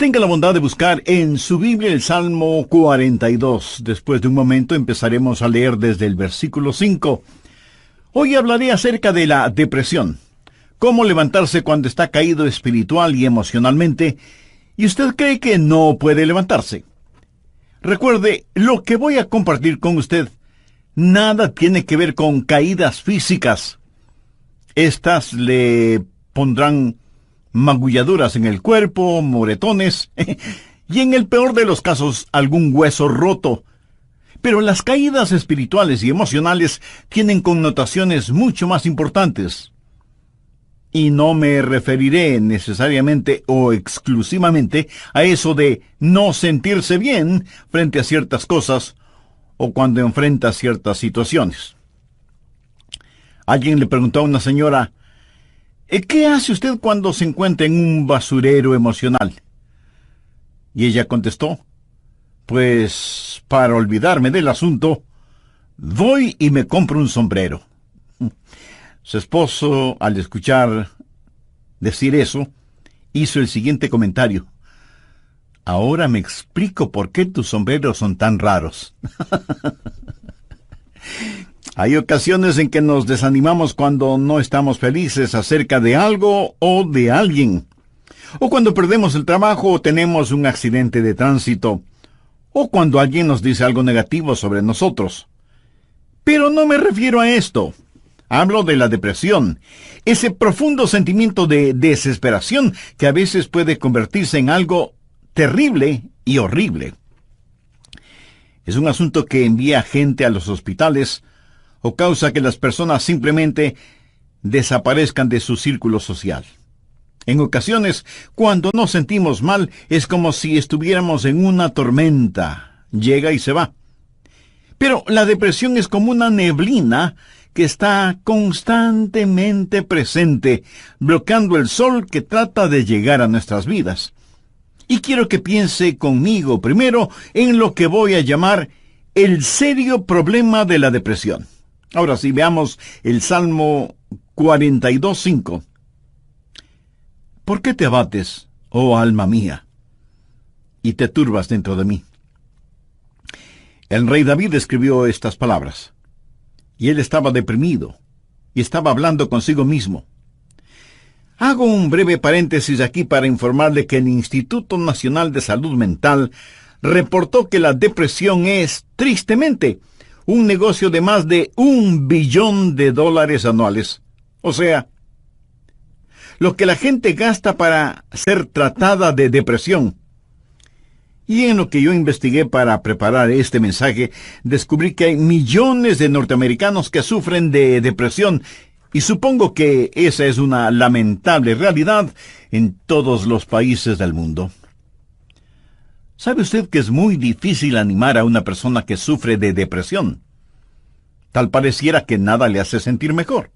Tenga la bondad de buscar en su Biblia el Salmo 42. Después de un momento empezaremos a leer desde el versículo 5. Hoy hablaré acerca de la depresión. Cómo levantarse cuando está caído espiritual y emocionalmente, y usted cree que no puede levantarse. Recuerde, lo que voy a compartir con usted nada tiene que ver con caídas físicas. Estas le pondrán magulladuras en el cuerpo, moretones, y en el peor de los casos, algún hueso roto. Pero las caídas espirituales y emocionales tienen connotaciones mucho más importantes. Y no me referiré necesariamente o exclusivamente a eso de no sentirse bien frente a ciertas cosas o cuando enfrenta ciertas situaciones. Alguien le preguntó a una señora: ¿qué hace usted cuando se encuentra en un basurero emocional? Y ella contestó: pues, para olvidarme del asunto, voy y me compro un sombrero. Su esposo, al escuchar decir eso, hizo el siguiente comentario: ahora me explico por qué tus sombreros son tan raros. Hay ocasiones en que nos desanimamos cuando no estamos felices acerca de algo o de alguien, o cuando perdemos el trabajo o tenemos un accidente de tránsito, o cuando alguien nos dice algo negativo sobre nosotros. Pero no me refiero a esto. Hablo de la depresión, ese profundo sentimiento de desesperación que a veces puede convertirse en algo terrible y horrible. Es un asunto que envía gente a los hospitales o causa que las personas simplemente desaparezcan de su círculo social. En ocasiones, cuando nos sentimos mal, es como si estuviéramos en una tormenta. Llega y se va. Pero la depresión es como una neblina que está constantemente presente, bloqueando el sol que trata de llegar a nuestras vidas. Y quiero que piense conmigo primero en lo que voy a llamar el serio problema de la depresión. Ahora sí, veamos el Salmo 42:5. ¿Por qué te abates, oh alma mía, y te turbas dentro de mí? El rey David escribió estas palabras, y él estaba deprimido, y estaba hablando consigo mismo. Hago un breve paréntesis aquí para informarle que el Instituto Nacional de Salud Mental reportó que la depresión es, tristemente, un negocio de más de $1 billón anuales. O sea, lo que la gente gasta para ser tratada de depresión. Y en lo que yo investigué para preparar este mensaje, descubrí que hay millones de norteamericanos que sufren de depresión, y supongo que esa es una lamentable realidad en todos los países del mundo. ¿Sabe usted que es muy difícil animar a una persona que sufre de depresión? Tal pareciera que nada le hace sentir mejor.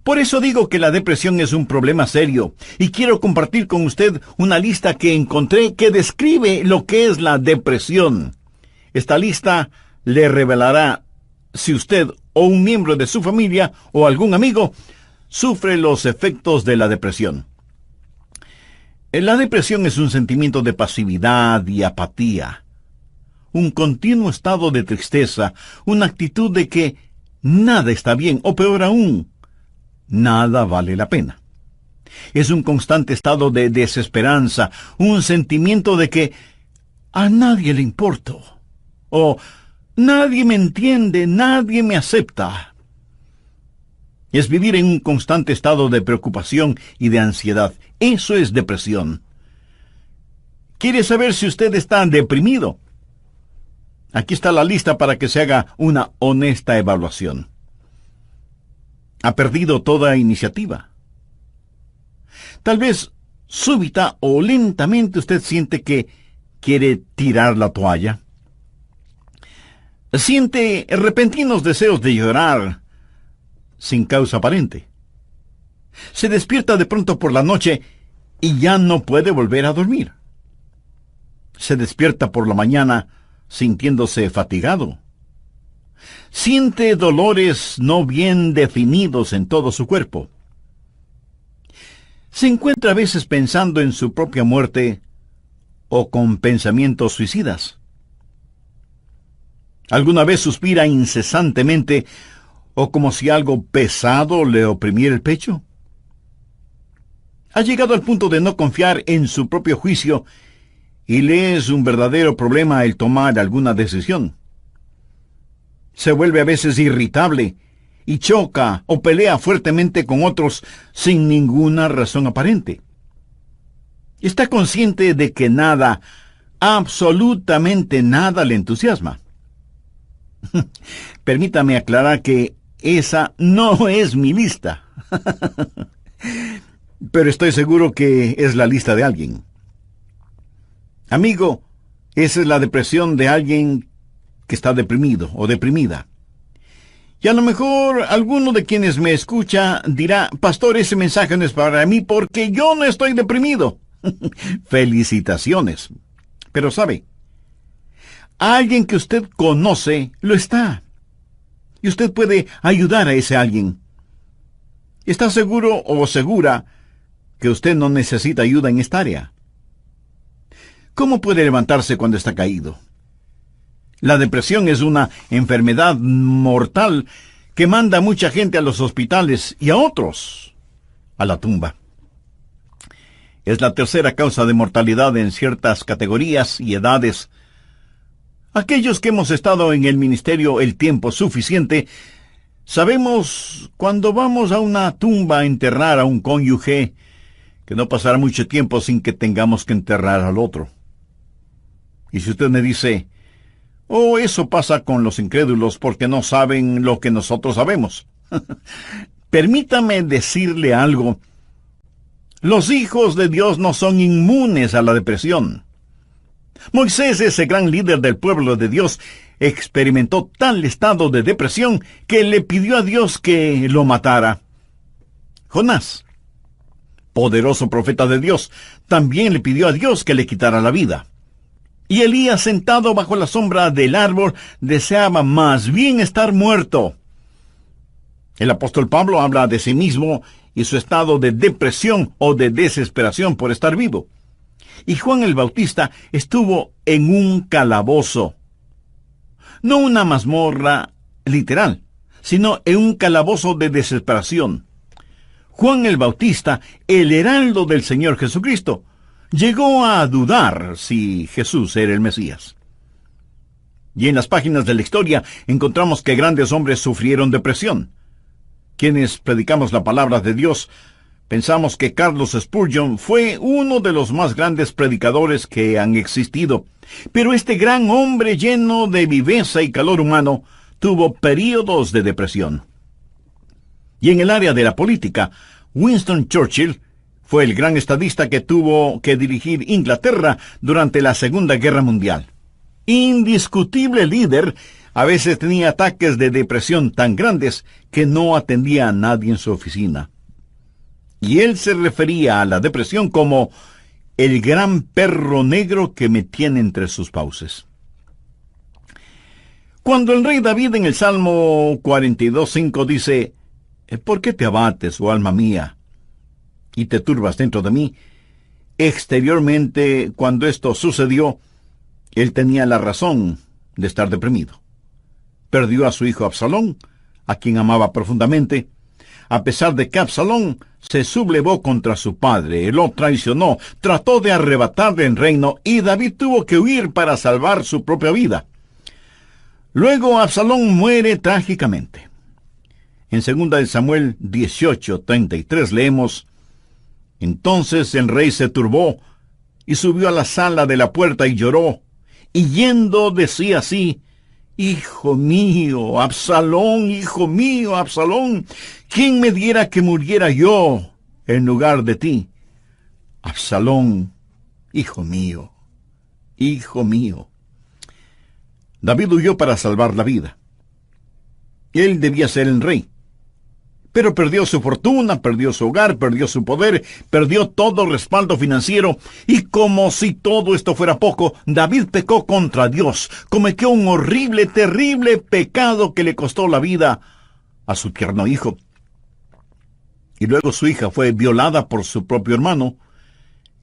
Por eso digo que la depresión es un problema serio, y quiero compartir con usted una lista que encontré que describe lo que es la depresión. Esta lista le revelará si usted o un miembro de su familia o algún amigo sufre los efectos de la depresión. La depresión es un sentimiento de pasividad y apatía, un continuo estado de tristeza, una actitud de que nada está bien, o peor aún, nada vale la pena. Es un constante estado de desesperanza, un sentimiento de que a nadie le importo, o nadie me entiende, nadie me acepta. Es vivir en un constante estado de preocupación y de ansiedad. Eso es depresión. ¿Quiere saber si usted está deprimido? Aquí está la lista para que se haga una honesta evaluación. ¿Ha perdido toda iniciativa? Tal vez súbita o lentamente usted siente que quiere tirar la toalla. Siente repentinos deseos de llorar sin causa aparente. Se despierta de pronto por la noche y ya no puede volver a dormir. Se despierta por la mañana sintiéndose fatigado. Siente dolores no bien definidos en todo su cuerpo. Se encuentra a veces pensando en su propia muerte o con pensamientos suicidas? ¿Alguna vez suspira incesantemente o como si algo pesado le oprimiera el pecho? ¿Ha llegado al punto de no confiar en su propio juicio y le es un verdadero problema el tomar alguna decisión? Se vuelve a veces irritable y choca o pelea fuertemente con otros sin ninguna razón aparente. Está consciente de que nada, absolutamente nada le entusiasma. Permítame aclarar que esa no es mi lista. Pero estoy seguro que es la lista de alguien. Amigo, esa es la depresión de alguien que está deprimido o deprimida. Y a lo mejor alguno de quienes me escucha dirá, pastor, ese mensaje no es para mí porque yo no estoy deprimido. Felicitaciones. Pero sabe, alguien que usted conoce lo está. Y usted puede ayudar a ese alguien. ¿Está seguro o segura que usted no necesita ayuda en esta área? ¿Cómo puede levantarse cuando está caído? La depresión es una enfermedad mortal que manda a mucha gente a los hospitales y a otros a la tumba. Es la tercera causa de mortalidad en ciertas categorías y edades. Aquellos que hemos estado en el ministerio el tiempo suficiente, sabemos cuando vamos a una tumba a enterrar a un cónyuge, que no pasará mucho tiempo sin que tengamos que enterrar al otro. Y si usted me dice, oh, eso pasa con los incrédulos porque no saben lo que nosotros sabemos. Permítame decirle algo. Los hijos de Dios no son inmunes a la depresión. Moisés, ese gran líder del pueblo de Dios, experimentó tal estado de depresión que le pidió a Dios que lo matara. Jonás, poderoso profeta de Dios, también le pidió a Dios que le quitara la vida. Y Elías, sentado bajo la sombra del árbol, deseaba más bien estar muerto. El apóstol Pablo habla de sí mismo y su estado de depresión o de desesperación por estar vivo. Y Juan el Bautista estuvo en un calabozo. No una mazmorra literal, sino en un calabozo de desesperación. Juan el Bautista, el heraldo del Señor Jesucristo, llegó a dudar si Jesús era el Mesías. Y en las páginas de la historia encontramos que grandes hombres sufrieron depresión. Quienes predicamos la palabra de Dios, pensamos que Carlos Spurgeon fue uno de los más grandes predicadores que han existido. Pero este gran hombre lleno de viveza y calor humano tuvo períodos de depresión. Y en el área de la política, Winston Churchill fue el gran estadista que tuvo que dirigir Inglaterra durante la Segunda Guerra Mundial. Indiscutible líder, a veces tenía ataques de depresión tan grandes que no atendía a nadie en su oficina. Y él se refería a la depresión como el gran perro negro que me tiene entre sus fauces. Cuando el rey David en el Salmo 42:5 dice, ¿por qué te abates, oh alma mía, y te turbas dentro de mí? Exteriormente, cuando esto sucedió, él tenía la razón de estar deprimido. Perdió a su hijo Absalón, a quien amaba profundamente, a pesar de que Absalón se sublevó contra su padre, lo traicionó, trató de arrebatarle el reino, y David tuvo que huir para salvar su propia vida. Luego Absalón muere trágicamente. En 2 Samuel 18:33 leemos, entonces el rey se turbó, y subió a la sala de la puerta y lloró, y yendo decía así, hijo mío, Absalón, ¿quién me diera que muriera yo en lugar de ti? Absalón, hijo mío, hijo mío. David huyó para salvar la vida. Él debía ser el rey. Pero perdió su fortuna, perdió su hogar, perdió su poder, perdió todo respaldo financiero, y como si todo esto fuera poco, David pecó contra Dios, cometió un horrible, terrible pecado que le costó la vida a su tierno hijo. Y luego su hija fue violada por su propio hermano,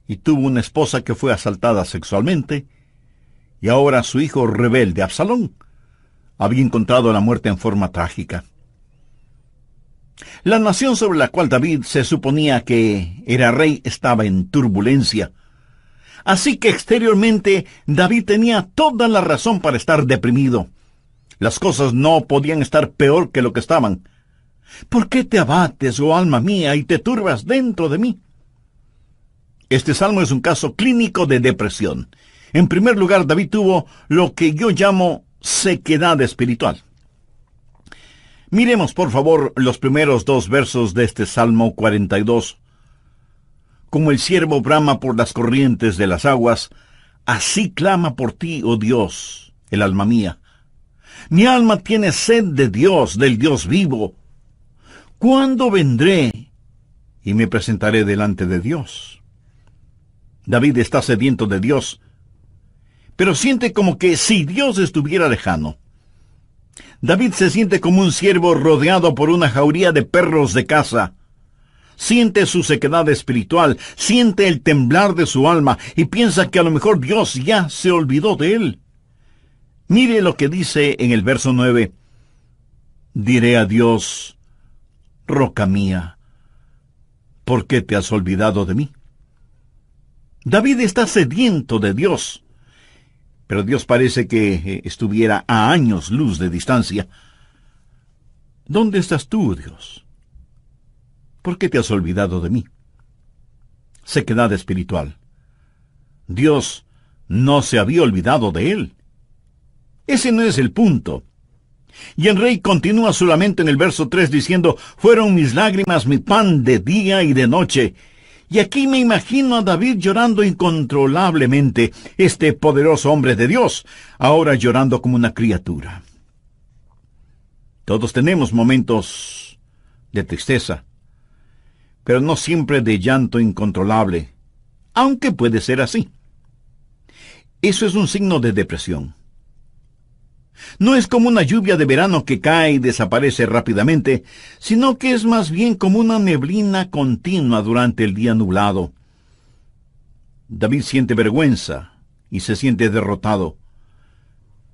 y tuvo una esposa que fue asaltada sexualmente, y ahora su hijo rebelde, Absalón, había encontrado la muerte en forma trágica. La nación sobre la cual David se suponía que era rey estaba en turbulencia. Así que exteriormente David tenía toda la razón para estar deprimido. Las cosas no podían estar peor que lo que estaban. ¿Por qué te abates, oh alma mía, y te turbas dentro de mí? Este salmo es un caso clínico de depresión. En primer lugar, David tuvo lo que yo llamo sequedad espiritual. Miremos, por favor, los primeros 2 versos de este Salmo 42. Como el ciervo brama por las corrientes de las aguas, así clama por ti, oh Dios, el alma mía. Mi alma tiene sed de Dios, del Dios vivo. ¿Cuándo vendré y me presentaré delante de Dios? David está sediento de Dios, pero siente como que si Dios estuviera lejano. David se siente como un ciervo rodeado por una jauría de perros de caza. Siente su sequedad espiritual, siente el temblar de su alma y piensa que a lo mejor Dios ya se olvidó de él. Mire lo que dice en el verso 9. Diré a Dios, roca mía, ¿por qué te has olvidado de mí? David está sediento de Dios, pero Dios parece que estuviera a años luz de distancia. ¿Dónde estás tú, Dios? ¿Por qué te has olvidado de mí? Sequedad espiritual. Dios no se había olvidado de él. Ese no es el punto. Y el rey continúa su lamento en el verso 3 diciendo, fueron mis lágrimas mi pan de día y de noche. Y aquí me imagino a David llorando incontrolablemente, este poderoso hombre de Dios, ahora llorando como una criatura. Todos tenemos momentos de tristeza, pero no siempre de llanto incontrolable, aunque puede ser así. Eso es un signo de depresión. No es como una lluvia de verano que cae y desaparece rápidamente, sino que es más bien como una neblina continua durante el día nublado. David siente vergüenza y se siente derrotado.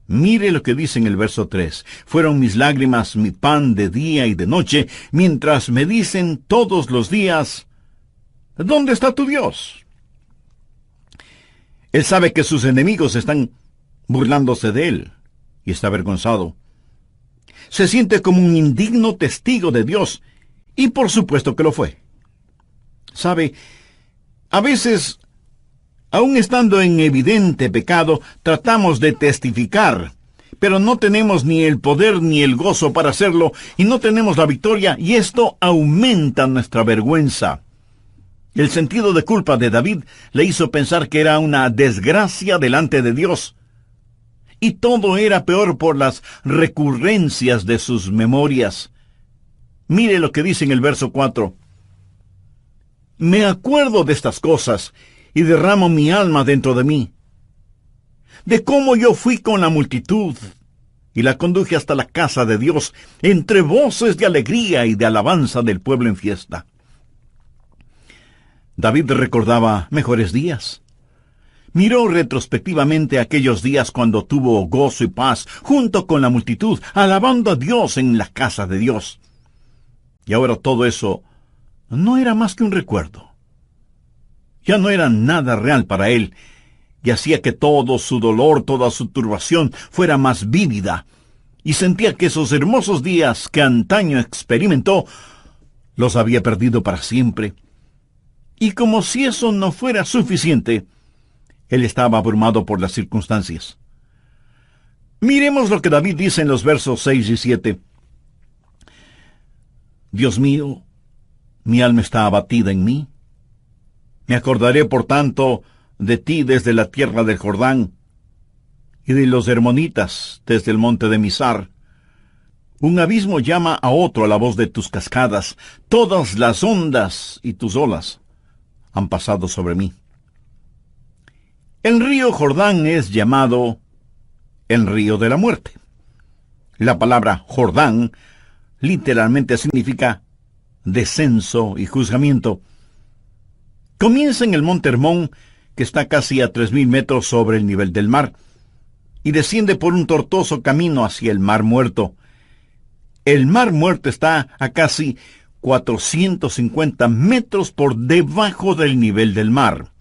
Mire lo que dice en el verso 3. Fueron mis lágrimas mi pan de día y de noche, mientras me dicen todos los días, ¿dónde está tu Dios? Él sabe que sus enemigos están burlándose de él y está avergonzado. Se siente como un indigno testigo de Dios, y por supuesto que lo fue. ¿Sabe? A veces, aun estando en evidente pecado, tratamos de testificar, pero no tenemos ni el poder ni el gozo para hacerlo, y no tenemos la victoria, y esto aumenta nuestra vergüenza. El sentido de culpa de David le hizo pensar que era una desgracia delante de Dios, y todo era peor por las recurrencias de sus memorias. Mire lo que dice en el verso 4. Me acuerdo de estas cosas, y derramo mi alma dentro de mí, de cómo yo fui con la multitud, y la conduje hasta la casa de Dios, entre voces de alegría y de alabanza del pueblo en fiesta. David recordaba mejores días. Miró retrospectivamente aquellos días cuando tuvo gozo y paz junto con la multitud, alabando a Dios en la casa de Dios. Y ahora todo eso no era más que un recuerdo. Ya no era nada real para él, y hacía que todo su dolor, toda su turbación fuera más vívida, y sentía que esos hermosos días que antaño experimentó, los había perdido para siempre. Y como si eso no fuera suficiente, él estaba abrumado por las circunstancias. Miremos lo que David dice en los versos 6 y 7. Dios mío, mi alma está abatida en mí. Me acordaré, por tanto, de ti desde la tierra del Jordán, y de los hermonitas desde el monte de Mizar. Un abismo llama a otro a la voz de tus cascadas. Todas las ondas y tus olas han pasado sobre mí. El río Jordán es llamado el río de la muerte. La palabra Jordán literalmente significa descenso y juzgamiento. Comienza en el monte Hermón, que está casi a 3.000 metros sobre el nivel del mar, y desciende por un tortuoso camino hacia el Mar Muerto. El Mar Muerto está a casi 450 metros por debajo del nivel del mar.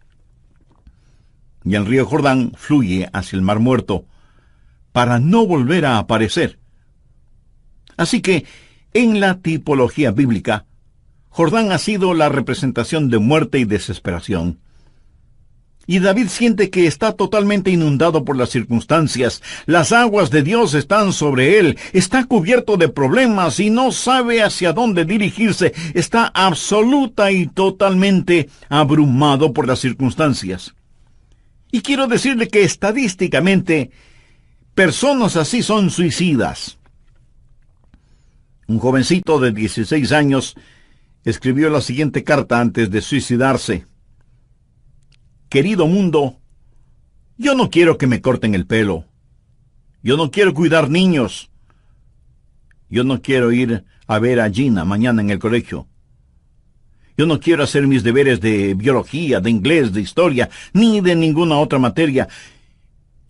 Y el río Jordán fluye hacia el Mar Muerto para no volver a aparecer. Así que, en la tipología bíblica, Jordán ha sido la representación de muerte y desesperación. Y David siente que está totalmente inundado por las circunstancias. Las aguas de Dios están sobre él. Está cubierto de problemas y no sabe hacia dónde dirigirse. Está absoluta y totalmente abrumado por las circunstancias. Y quiero decirle que estadísticamente, personas así son suicidas. Un jovencito de 16 años escribió la siguiente carta antes de suicidarse. Querido mundo, yo no quiero que me corten el pelo. Yo no quiero cuidar niños. Yo no quiero ir a ver a Gina mañana en el colegio. Yo no quiero hacer mis deberes de biología, de inglés, de historia, ni de ninguna otra materia.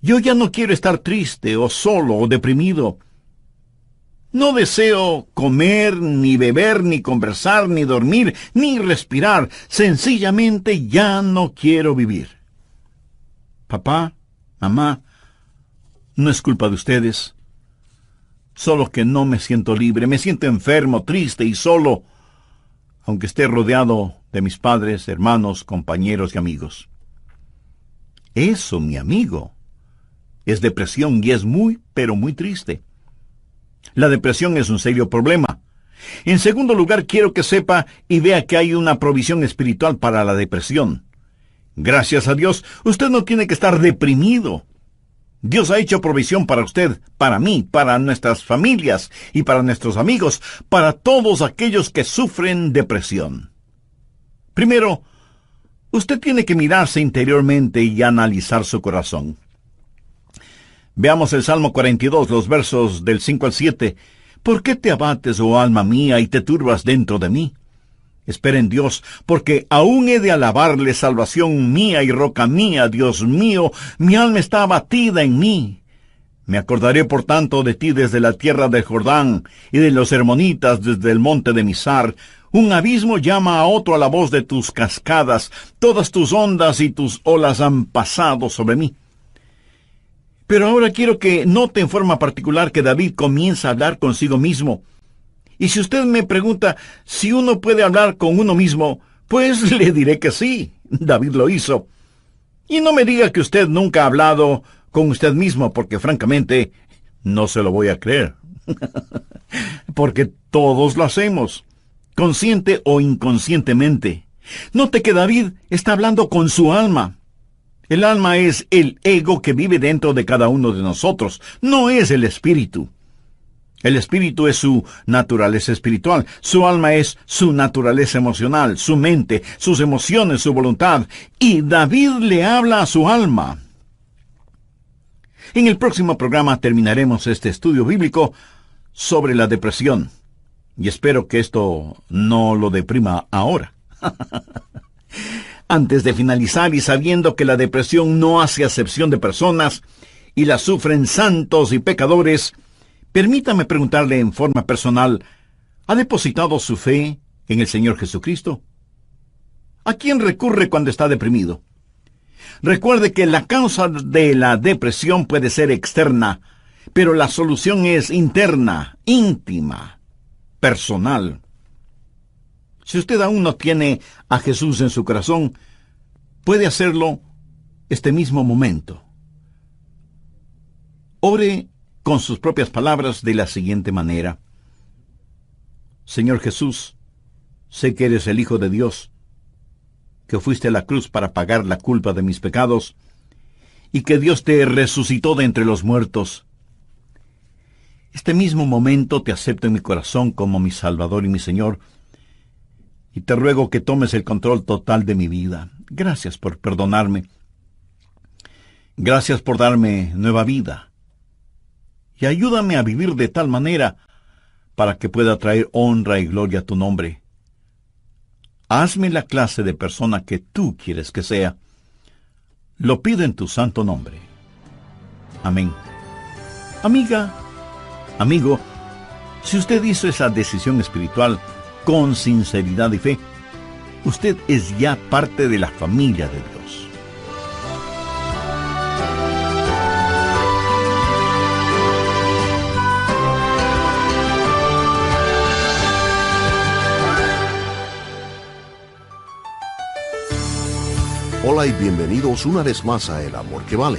Yo ya no quiero estar triste o solo o deprimido. No deseo comer, ni beber, ni conversar, ni dormir, ni respirar. Sencillamente ya no quiero vivir. Papá, mamá, no es culpa de ustedes. Solo que no me siento libre, me siento enfermo, triste y solo, aunque esté rodeado de mis padres, hermanos, compañeros y amigos. Eso, mi amigo, es depresión y es muy, pero muy triste. La depresión es un serio problema. En segundo lugar, quiero que sepa y vea que hay una provisión espiritual para la depresión. Gracias a Dios, usted no tiene que estar deprimido. Dios ha hecho provisión para usted, para mí, para nuestras familias y para nuestros amigos, para todos aquellos que sufren depresión. Primero, usted tiene que mirarse interiormente y analizar su corazón. Veamos el Salmo 42, los versos del 5 al 7. ¿Por qué te abates, oh alma mía, y te turbas dentro de mí? Espera en Dios, porque aún he de alabarle, salvación mía y roca mía, Dios mío, mi alma está abatida en mí. Me acordaré por tanto de ti desde la tierra del Jordán, y de los hermonitas desde el monte de Mizar. Un abismo llama a otro a la voz de tus cascadas, todas tus ondas y tus olas han pasado sobre mí. Pero ahora quiero que note en forma particular que David comienza a hablar consigo mismo. Y si usted me pregunta si uno puede hablar con uno mismo, pues le diré que sí, David lo hizo. Y no me diga que usted nunca ha hablado con usted mismo, porque francamente no se lo voy a creer. Porque todos lo hacemos, consciente o inconscientemente. Note que David está hablando con su alma. El alma es el ego que vive dentro de cada uno de nosotros, no es el espíritu. El espíritu es su naturaleza espiritual, su alma es su naturaleza emocional, su mente, sus emociones, su voluntad, y David le habla a su alma. En el próximo programa terminaremos este estudio bíblico sobre la depresión, y espero que esto no lo deprima ahora. Antes de finalizar y sabiendo que la depresión no hace acepción de personas y la sufren santos y pecadores, permítame preguntarle en forma personal, ¿ha depositado su fe en el Señor Jesucristo? ¿A quién recurre cuando está deprimido? Recuerde que la causa de la depresión puede ser externa, pero la solución es interna, íntima, personal. Si usted aún no tiene a Jesús en su corazón, puede hacerlo este mismo momento. Ore con sus propias palabras de la siguiente manera. Señor Jesús, sé que eres el Hijo de Dios, que fuiste a la cruz para pagar la culpa de mis pecados, y que Dios te resucitó de entre los muertos. Este mismo momento te acepto en mi corazón como mi Salvador y mi Señor, y te ruego que tomes el control total de mi vida. Gracias por perdonarme. Gracias por darme nueva vida. Y ayúdame a vivir de tal manera para que pueda traer honra y gloria a tu nombre. Hazme la clase de persona que tú quieres que sea. Lo pido en tu santo nombre. Amén. Amiga, amigo, si usted hizo esa decisión espiritual con sinceridad y fe, usted es ya parte de la familia de Dios. Hola y bienvenidos una vez más a El Amor que Vale,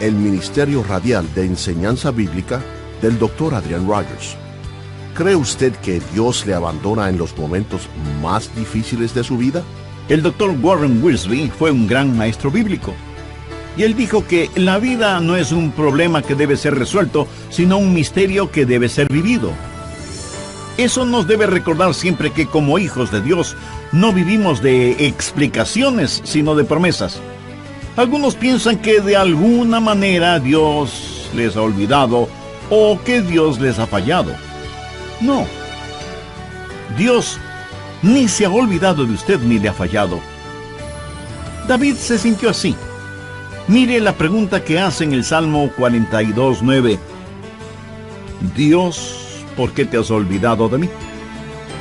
el ministerio radial de enseñanza bíblica del Dr. Adrian Rogers. ¿Cree usted que Dios le abandona en los momentos más difíciles de su vida? El Dr. Warren Wiersbe fue un gran maestro bíblico. Y él dijo que la vida no es un problema que debe ser resuelto, sino un misterio que debe ser vivido. Eso nos debe recordar siempre que como hijos de Dios no vivimos de explicaciones, sino de promesas. Algunos piensan que de alguna manera Dios les ha olvidado o que Dios les ha fallado. No. Dios ni se ha olvidado de usted ni le ha fallado. David se sintió así. Mire la pregunta que hace en el Salmo 42:9. Dios, ¿por qué te has olvidado de mí?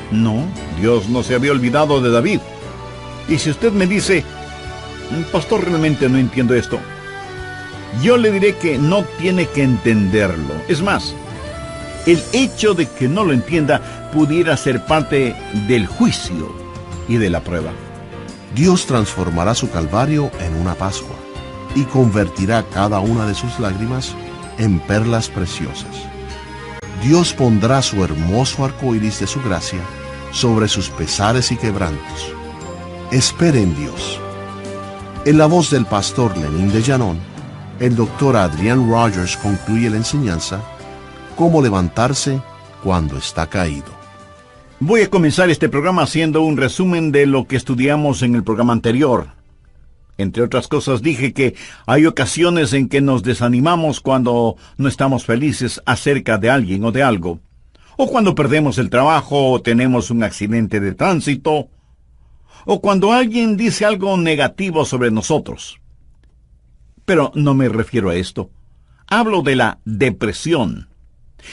No, Dios no se había olvidado de David. Y si usted me dice, pastor, realmente no entiendo esto, yo le diré que no tiene que entenderlo. Es más, el hecho de que no lo entienda pudiera ser parte del juicio y de la prueba. Dios transformará su calvario en una Pascua y convertirá cada una de sus lágrimas en perlas preciosas. Dios pondrá su hermoso arco iris de su gracia sobre sus pesares y quebrantos. Espere en Dios. En la voz del pastor Lenín de Llanón, el Dr. Adrian Rogers concluye la enseñanza: cómo levantarse cuando está caído. Voy a comenzar este programa haciendo un resumen de lo que estudiamos en el programa anterior. Entre otras cosas, dije que hay ocasiones en que nos desanimamos cuando no estamos felices acerca de alguien o de algo, o cuando perdemos el trabajo o tenemos un accidente de tránsito, o cuando alguien dice algo negativo sobre nosotros. Pero no me refiero a esto. Hablo de la depresión,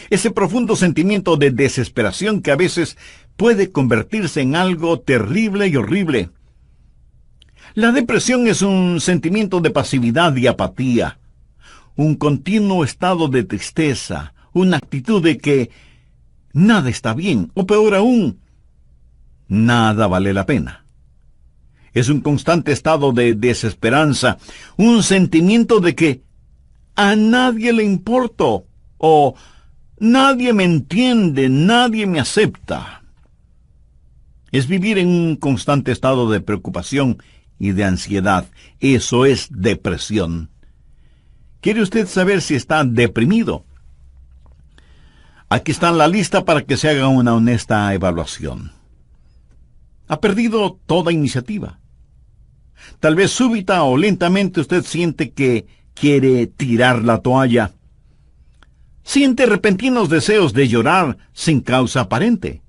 ese profundo sentimiento de desesperación que a veces puede convertirse en algo terrible y horrible. La depresión es un sentimiento de pasividad y apatía, un continuo estado de tristeza, una actitud de que nada está bien, o peor aún, nada vale la pena. Es un constante estado de desesperanza, un sentimiento de que a nadie le importo, o nadie me entiende, nadie me acepta. Es vivir en un constante estado de preocupación y de ansiedad. Eso es depresión. ¿Quiere usted saber si está deprimido? Aquí está la lista para que se haga una honesta evaluación. Ha perdido toda iniciativa. Tal vez súbita o lentamente usted siente que quiere tirar la toalla. Siente repentinos deseos de llorar sin causa aparente.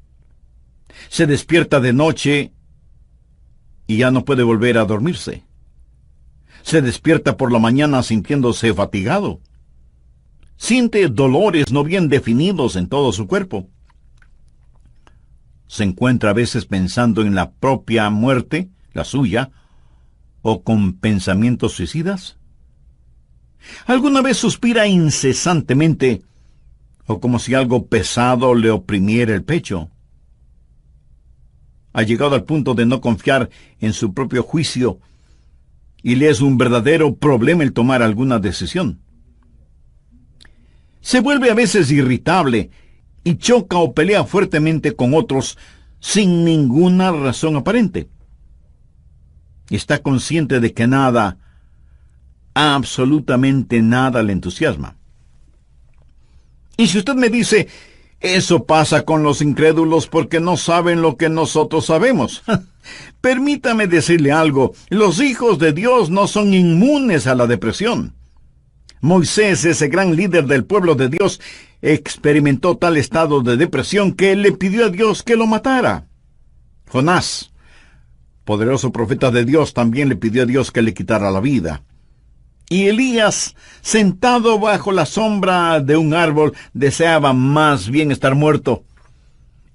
Se despierta de noche y ya no puede volver a dormirse. Se despierta por la mañana sintiéndose fatigado. Siente dolores no bien definidos en todo su cuerpo. Se encuentra a veces pensando en la propia muerte, la suya, o con pensamientos suicidas. ¿Alguna vez suspira incesantemente, o como si algo pesado le oprimiera el pecho? Ha llegado al punto de no confiar en su propio juicio y le es un verdadero problema el tomar alguna decisión. Se vuelve a veces irritable y choca o pelea fuertemente con otros sin ninguna razón aparente. Está consciente de que nada, absolutamente nada le entusiasma. Y si usted me dice, eso pasa con los incrédulos porque no saben lo que nosotros sabemos. Permítame decirle algo, los hijos de Dios no son inmunes a la depresión. Moisés, ese gran líder del pueblo de Dios, experimentó tal estado de depresión que le pidió a Dios que lo matara. Jonás, poderoso profeta de Dios, también le pidió a Dios que le quitara la vida. Y Elías, sentado bajo la sombra de un árbol, deseaba más bien estar muerto.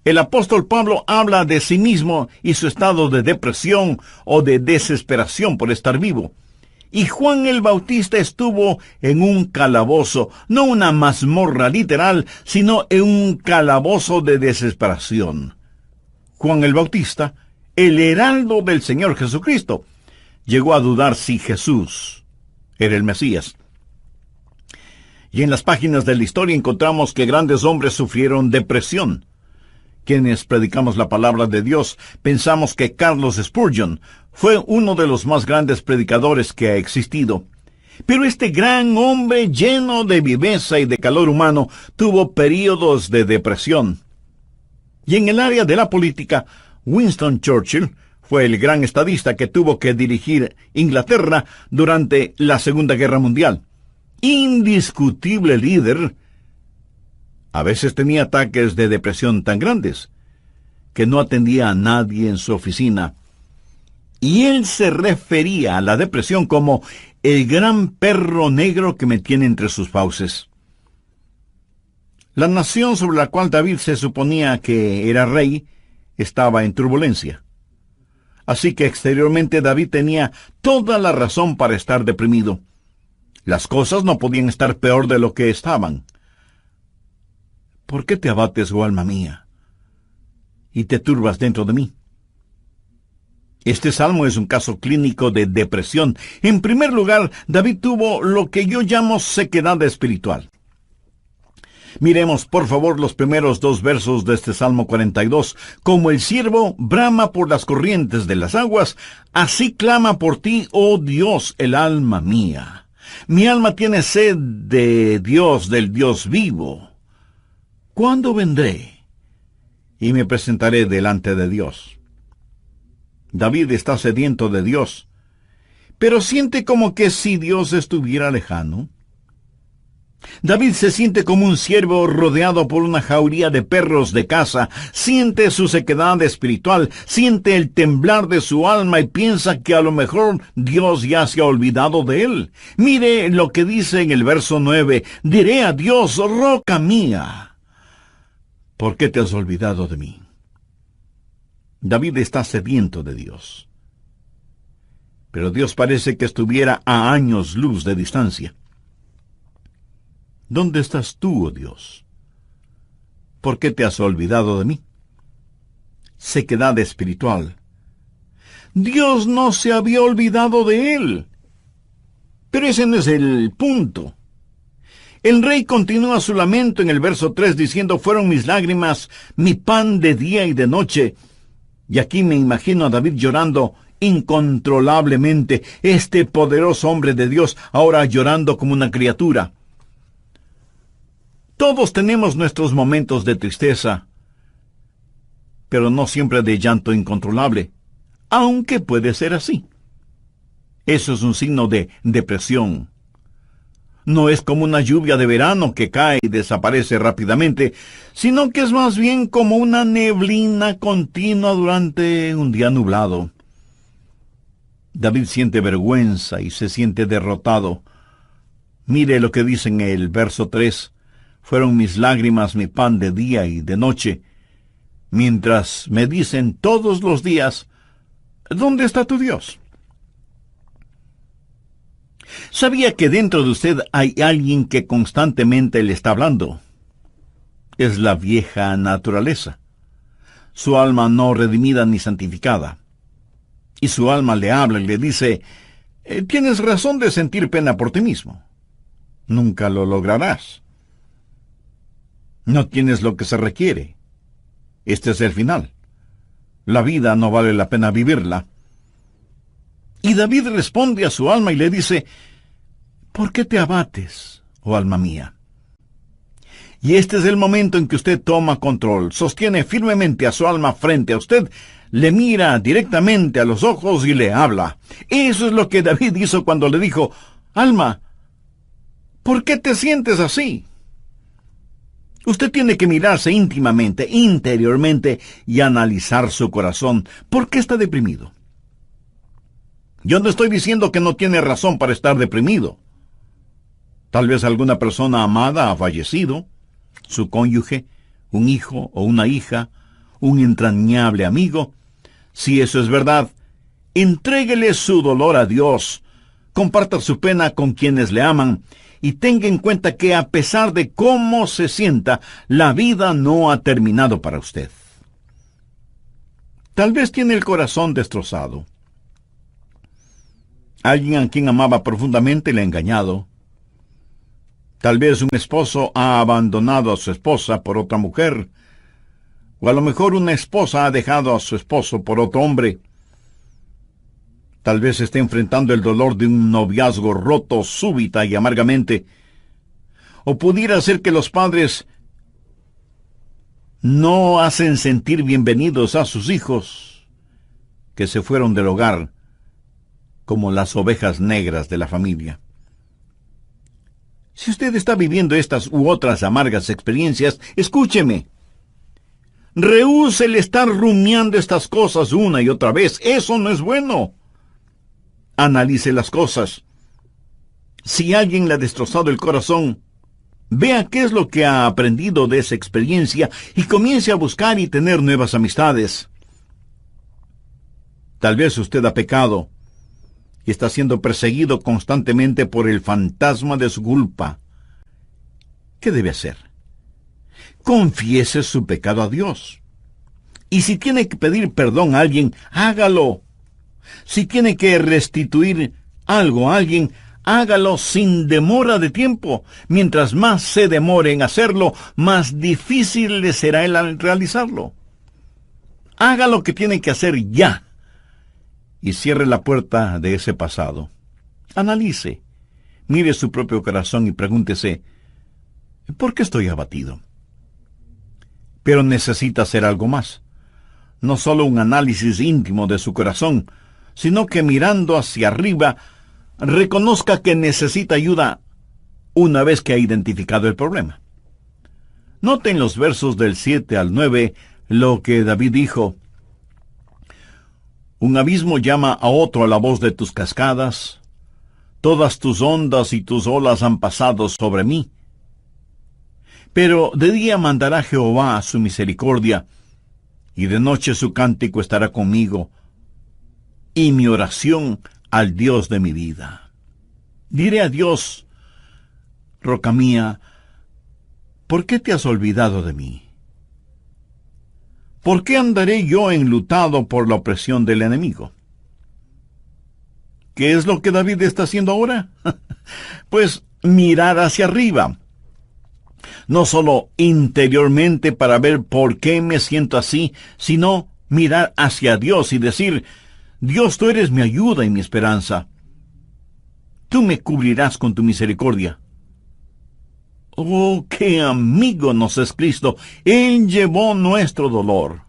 El apóstol Pablo habla de sí mismo y su estado de depresión o de desesperación por estar vivo. Y Juan el Bautista estuvo en un calabozo, no una mazmorra literal, sino en un calabozo de desesperación. Juan el Bautista, el heraldo del Señor Jesucristo, llegó a dudar si Jesús era el Mesías. Y en las páginas de la historia encontramos que grandes hombres sufrieron depresión. Quienes predicamos la palabra de Dios pensamos que Carlos Spurgeon fue uno de los más grandes predicadores que ha existido. Pero este gran hombre lleno de viveza y de calor humano tuvo períodos de depresión. Y en el área de la política, Winston Churchill fue el gran estadista que tuvo que dirigir Inglaterra durante la Segunda Guerra Mundial. Indiscutible líder. A veces tenía ataques de depresión tan grandes que no atendía a nadie en su oficina. Y él se refería a la depresión como el gran perro negro que me tiene entre sus fauces. La nación sobre la cual David se suponía que era rey estaba en turbulencia. Así que exteriormente David tenía toda la razón para estar deprimido. Las cosas no podían estar peor de lo que estaban. ¿Por qué te abates, oh alma mía, y te turbas dentro de mí? Este salmo es un caso clínico de depresión. En primer lugar, David tuvo lo que yo llamo sequedad espiritual. Miremos, por favor, los primeros 2 versos de este Salmo 42. Como el ciervo brama por las corrientes de las aguas, así clama por ti, oh Dios, el alma mía. Mi alma tiene sed de Dios, del Dios vivo. ¿Cuándo vendré y me presentaré delante de Dios? David está sediento de Dios, pero siente como que si Dios estuviera lejano. David se siente como un ciervo rodeado por una jauría de perros de caza, siente su sequedad espiritual, siente el temblar de su alma y piensa que a lo mejor Dios ya se ha olvidado de él. Mire lo que dice en el verso 9, diré a Dios, roca mía, ¿por qué te has olvidado de mí? David está sediento de Dios. Pero Dios parece que estuviera a años luz de distancia. ¿Dónde estás tú, oh Dios? ¿Por qué te has olvidado de mí? Sequedad espiritual. Dios no se había olvidado de él. Pero ese no es el punto. El rey continúa su lamento en el verso 3 diciendo, fueron mis lágrimas, mi pan de día y de noche. Y aquí me imagino a David llorando incontrolablemente, este poderoso hombre de Dios ahora llorando como una criatura. Todos tenemos nuestros momentos de tristeza, pero no siempre de llanto incontrolable, aunque puede ser así. Eso es un signo de depresión. No es como una lluvia de verano que cae y desaparece rápidamente, sino que es más bien como una neblina continua durante un día nublado. David siente vergüenza y se siente derrotado. Mire lo que dice en el verso 3. Fueron mis lágrimas mi pan de día y de noche, mientras me dicen todos los días, ¿dónde está tu Dios? ¿Sabía que dentro de usted hay alguien que constantemente le está hablando? Es la vieja naturaleza, su alma no redimida ni santificada. Y su alma le habla y le dice, tienes razón de sentir pena por ti mismo. Nunca lo lograrás. No tienes lo que se requiere. Este es el final. La vida no vale la pena vivirla. Y David responde a su alma y le dice, ¿por qué te abates, oh alma mía? Y este es el momento en que usted toma control, sostiene firmemente a su alma frente a usted, le mira directamente a los ojos y le habla. Eso es lo que David hizo cuando le dijo, alma, ¿por qué te sientes así? Usted tiene que mirarse íntimamente, interiormente, y analizar su corazón. ¿Por qué está deprimido? Yo no estoy diciendo que no tiene razón para estar deprimido. Tal vez alguna persona amada ha fallecido, su cónyuge, un hijo o una hija, un entrañable amigo. Si eso es verdad, entréguele su dolor a Dios, comparta su pena con quienes le aman y tenga en cuenta que a pesar de cómo se sienta, la vida no ha terminado para usted. Tal vez tiene el corazón destrozado. Alguien a quien amaba profundamente le ha engañado. Tal vez un esposo ha abandonado a su esposa por otra mujer, o a lo mejor una esposa ha dejado a su esposo por otro hombre. Tal vez esté enfrentando el dolor de un noviazgo roto súbita y amargamente. O pudiera ser que los padres no hacen sentir bienvenidos a sus hijos, que se fueron del hogar como las ovejas negras de la familia. Si usted está viviendo estas u otras amargas experiencias, escúcheme. Rehúse el estar rumiando estas cosas una y otra vez. Eso no es bueno. Analice las cosas. Si alguien le ha destrozado el corazón, vea qué es lo que ha aprendido de esa experiencia y comience a buscar y tener nuevas amistades. Tal vez usted ha pecado y está siendo perseguido constantemente por el fantasma de su culpa. ¿Qué debe hacer? Confiese su pecado a Dios. Y si tiene que pedir perdón a alguien, hágalo. Si tiene que restituir algo a alguien, hágalo sin demora de tiempo. Mientras más se demore en hacerlo, más difícil le será el realizarlo. Haga lo que tiene que hacer ya. Y cierre la puerta de ese pasado. Analice, mire su propio corazón y pregúntese, ¿por qué estoy abatido? Pero necesita hacer algo más. No solo un análisis íntimo de su corazón, sino que mirando hacia arriba, reconozca que necesita ayuda una vez que ha identificado el problema. Noten los versos del 7 al 9 lo que David dijo. Un abismo llama a otro a la voz de tus cascadas. Todas tus ondas y tus olas han pasado sobre mí. Pero de día mandará Jehová su misericordia, y de noche su cántico estará conmigo, y mi oración al Dios de mi vida. Diré a Dios, roca mía, ¿por qué te has olvidado de mí? ¿Por qué andaré yo enlutado por la opresión del enemigo? ¿Qué es lo que David está haciendo ahora? Pues mirar hacia arriba. No solo interiormente para ver por qué me siento así, sino mirar hacia Dios y decir, Dios, tú eres mi ayuda y mi esperanza. Tú me cubrirás con tu misericordia. Oh, qué amigo nos es Cristo. Él llevó nuestro dolor.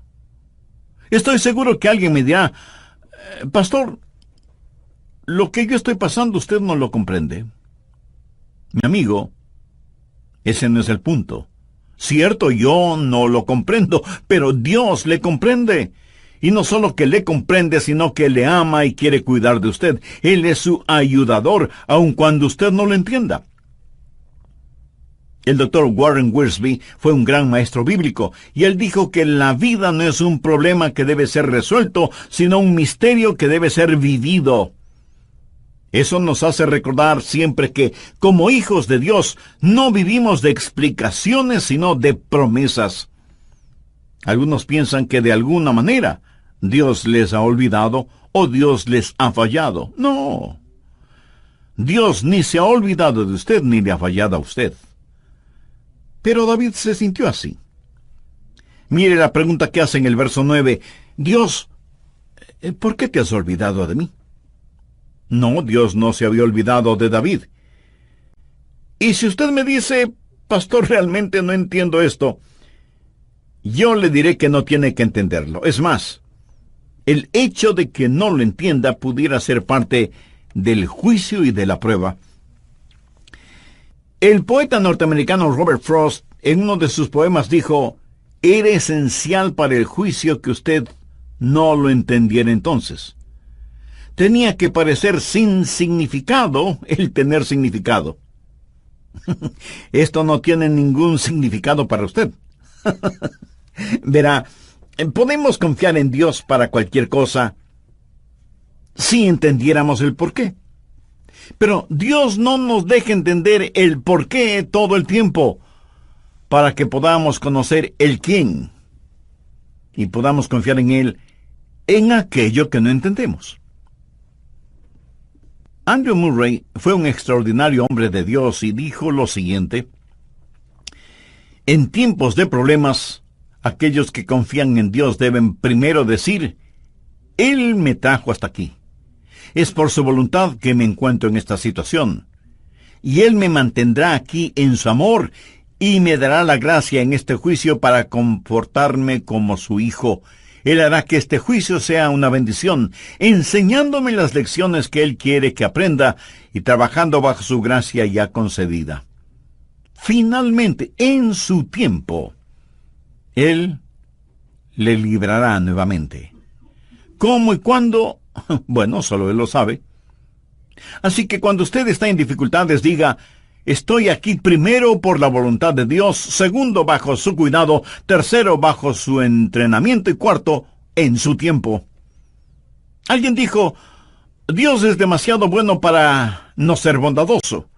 Estoy seguro que alguien me dirá, pastor, lo que yo estoy pasando usted no lo comprende. Mi amigo, ese no es el punto. Cierto, yo no lo comprendo, pero Dios le comprende. Y no solo que le comprende, sino que le ama y quiere cuidar de usted. Él es su ayudador, aun cuando usted no lo entienda. El doctor Warren Wiersbe fue un gran maestro bíblico, y él dijo que la vida no es un problema que debe ser resuelto, sino un misterio que debe ser vivido. Eso nos hace recordar siempre que, como hijos de Dios, no vivimos de explicaciones, sino de promesas. Algunos piensan que de alguna manera Dios les ha olvidado o Dios les ha fallado. No. Dios ni se ha olvidado de usted ni le ha fallado a usted. Pero David se sintió así. Mire la pregunta que hace en el verso 9. Dios, ¿por qué te has olvidado de mí? No, Dios no se había olvidado de David. Y si usted me dice, pastor, realmente no entiendo esto, yo le diré que no tiene que entenderlo. Es más, el hecho de que no lo entienda pudiera ser parte del juicio y de la prueba. El poeta norteamericano Robert Frost, en uno de sus poemas, dijo, era esencial para el juicio que usted no lo entendiera entonces. Tenía que parecer sin significado el tener significado. Esto no tiene ningún significado para usted. Verá, podemos confiar en Dios para cualquier cosa si entendiéramos el porqué. Pero Dios no nos deja entender el porqué todo el tiempo para que podamos conocer el quién y podamos confiar en Él en aquello que no entendemos. Andrew Murray fue un extraordinario hombre de Dios y dijo lo siguiente: en tiempos de problemas, aquellos que confían en Dios deben primero decir: Él me trajo hasta aquí. Es por su voluntad que me encuentro en esta situación. Y Él me mantendrá aquí en su amor y me dará la gracia en este juicio para comportarme como su hijo. Él hará que este juicio sea una bendición, enseñándome las lecciones que Él quiere que aprenda y trabajando bajo su gracia ya concedida. Finalmente, en su tiempo, Él le librará nuevamente. ¿Cómo y cuándo? Bueno, solo Él lo sabe. Así que cuando usted está en dificultades, diga: estoy aquí primero por la voluntad de Dios, segundo bajo su cuidado, tercero bajo su entrenamiento y cuarto en su tiempo. Alguien dijo: Dios es demasiado bueno para no ser bondadoso,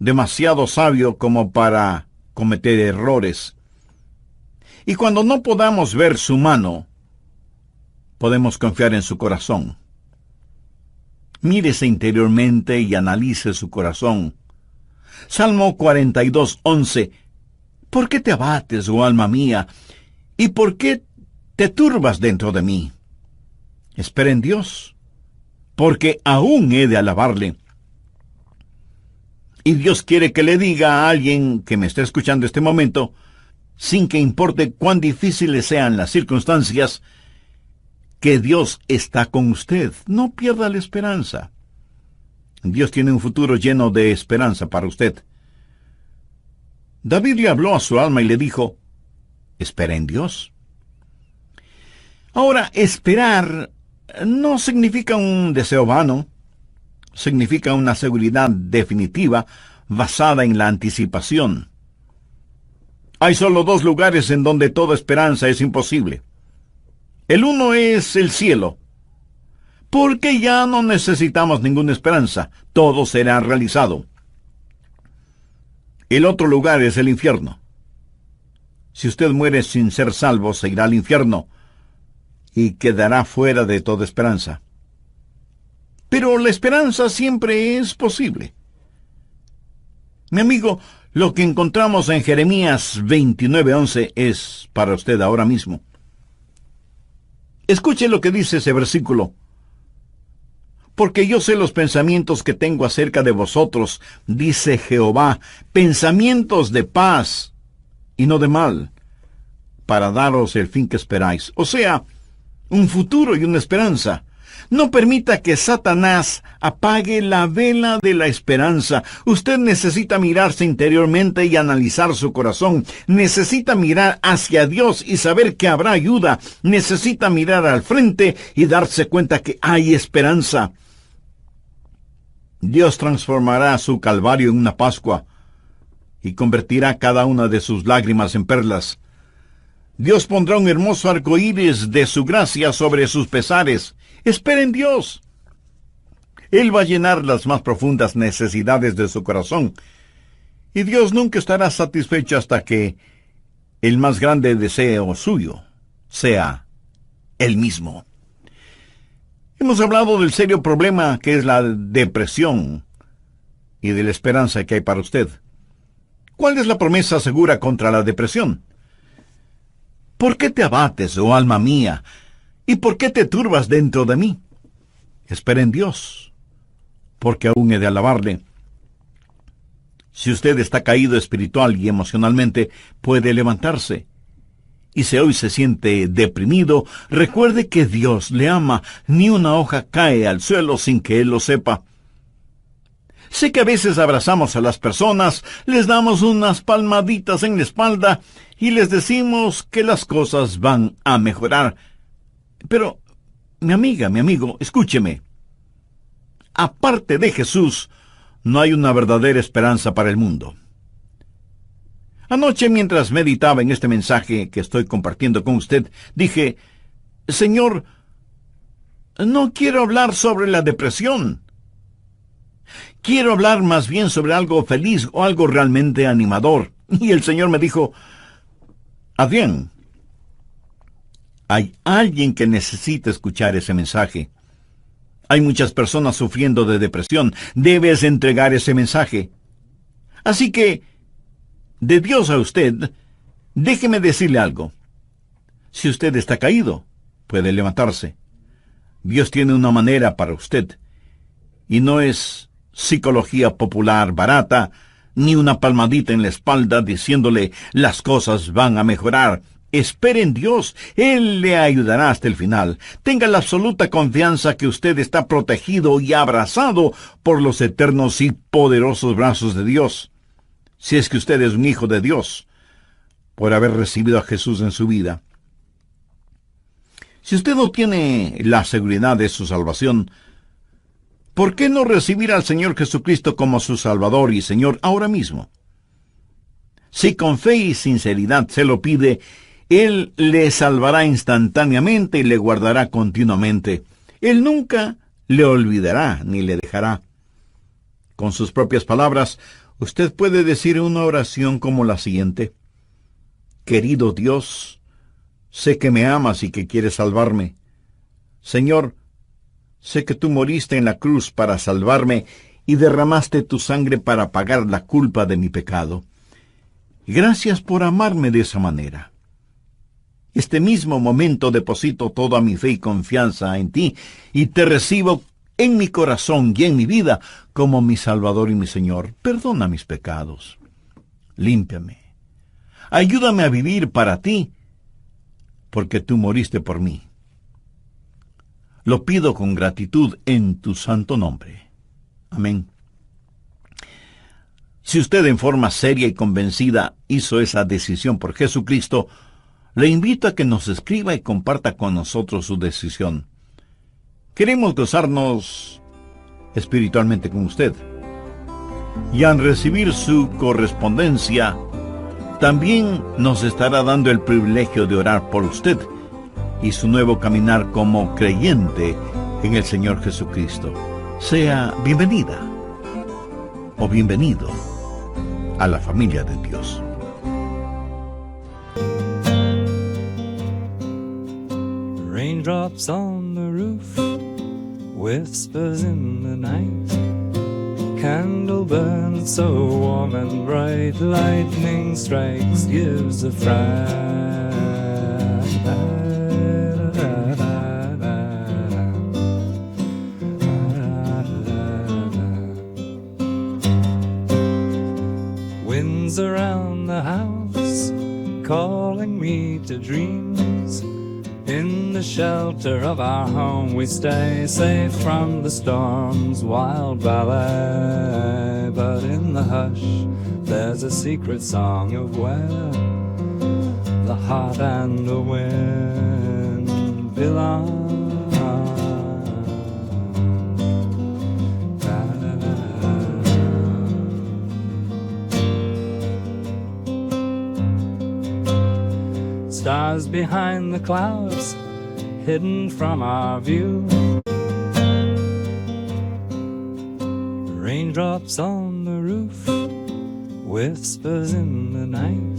demasiado sabio como para cometer errores. Y cuando no podamos ver su mano, podemos confiar en su corazón. Mírese interiormente y analice su corazón. Salmo 42:11. ¿Por qué te abates, oh alma mía? ¿Y por qué te turbas dentro de mí? Espera en Dios, porque aún he de alabarle. Y Dios quiere que le diga a alguien que me esté escuchando este momento, sin que importe cuán difíciles sean las circunstancias, que Dios está con usted. No pierda la esperanza. Dios tiene un futuro lleno de esperanza para usted. David le habló a su alma y le dijo: espera en Dios. Ahora, esperar no significa un deseo vano, significa una seguridad definitiva basada en la anticipación. Hay solo dos lugares en donde toda esperanza es imposible. El uno es el cielo, porque ya no necesitamos ninguna esperanza, todo será realizado. El otro lugar es el infierno. Si usted muere sin ser salvo, se irá al infierno y quedará fuera de toda esperanza. Pero la esperanza siempre es posible. Mi amigo, lo que encontramos en Jeremías 29:11 es para usted ahora mismo. Escuche lo que dice ese versículo. Porque yo sé los pensamientos que tengo acerca de vosotros, dice Jehová, pensamientos de paz y no de mal, para daros el fin que esperáis. O sea, un futuro y una esperanza. No permita que Satanás apague la vela de la esperanza. Usted necesita mirarse interiormente y analizar su corazón. Necesita mirar hacia Dios y saber que habrá ayuda. Necesita mirar al frente y darse cuenta que hay esperanza. Dios transformará su calvario en una Pascua y convertirá cada una de sus lágrimas en perlas. Dios pondrá un hermoso arco iris de su gracia sobre sus pesares. Espera en Dios. Él va a llenar las más profundas necesidades de su corazón. Y Dios nunca estará satisfecho hasta que el más grande deseo suyo sea Él mismo. Hemos hablado del serio problema que es la depresión y de la esperanza que hay para usted. ¿Cuál es la promesa segura contra la depresión? ¿Por qué te abates, oh alma mía? ¿Y por qué te turbas dentro de mí? Espera en Dios, porque aún he de alabarle. Si usted está caído espiritual y emocionalmente, puede levantarse. Y si hoy se siente deprimido, recuerde que Dios le ama. Ni una hoja cae al suelo sin que Él lo sepa. Sé que a veces abrazamos a las personas, les damos unas palmaditas en la espalda y les decimos que las cosas van a mejorar. Pero, mi amiga, mi amigo, escúcheme. aparte de Jesús, no hay una verdadera esperanza para el mundo. Anoche, mientras meditaba en este mensaje que estoy compartiendo con usted, dije, Señor, no quiero hablar sobre la depresión. Quiero hablar más bien sobre algo feliz o algo realmente animador. Y el Señor me dijo, Adrián, hay alguien que necesita escuchar ese mensaje. Hay muchas personas sufriendo de depresión. Debes entregar ese mensaje. Así que, de Dios a usted, déjeme decirle algo. Si usted está caído, puede levantarse. Dios tiene una manera para usted. Y no es psicología popular barata, ni una palmadita en la espalda diciéndole las cosas van a mejorar. Espere en Dios, Él le ayudará hasta el final. Tenga la absoluta confianza que usted está protegido y abrazado por los eternos y poderosos brazos de Dios. Si es que usted es un hijo de Dios, por haber recibido a Jesús en su vida. Si usted no tiene la seguridad de su salvación, ¿por qué no recibir al Señor Jesucristo como su Salvador y Señor ahora mismo? Si con fe y sinceridad se lo pide, Él le salvará instantáneamente y le guardará continuamente. Él nunca le olvidará ni le dejará. Con sus propias palabras, usted puede decir una oración como la siguiente. Querido Dios, sé que me amas y que quieres salvarme. Señor, sé que tú moriste en la cruz para salvarme y derramaste tu sangre para pagar la culpa de mi pecado. Gracias por amarme de esa manera. Este mismo momento deposito toda mi fe y confianza en ti y te recibo en mi corazón y en mi vida como mi Salvador y mi Señor. Perdona mis pecados. Límpiame. Ayúdame a vivir para ti, porque tú moriste por mí. Lo pido con gratitud en tu santo nombre. Amén. Si usted en forma seria y convencida hizo esa decisión por Jesucristo, le invito a que nos escriba y comparta con nosotros su decisión. Queremos gozarnos espiritualmente con usted. Y al recibir su correspondencia, también nos estará dando el privilegio de orar por usted y su nuevo caminar como creyente en el Señor Jesucristo. Sea bienvenida o bienvenido a la familia de Dios. Raindrops on the roof, whispers in the night. Candle burns so warm and bright, lightning strikes, gives a fright. Winds around the house, calling me to dreams. In the shelter of our home we stay, safe from the storm's wild ballet. But in the hush there's a secret song of where the heart and the wind belong. Stars behind the clouds, hidden from our view. Raindrops on the roof, whispers in the night.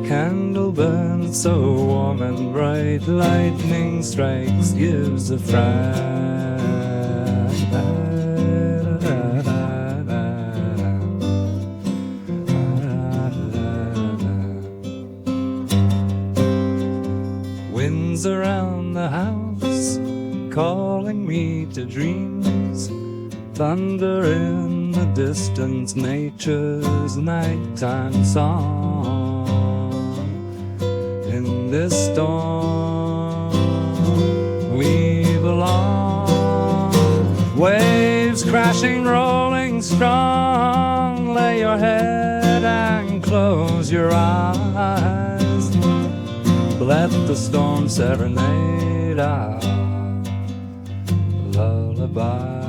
Candle burns so warm and bright, lightning strikes, gives a fright. Winds around the house, calling me to dreams. Thunder in the distance, nature's nighttime song. In this storm we belong. Waves crashing, rolling strong. Lay your head and close your eyes. Let the storm serenade our lullaby.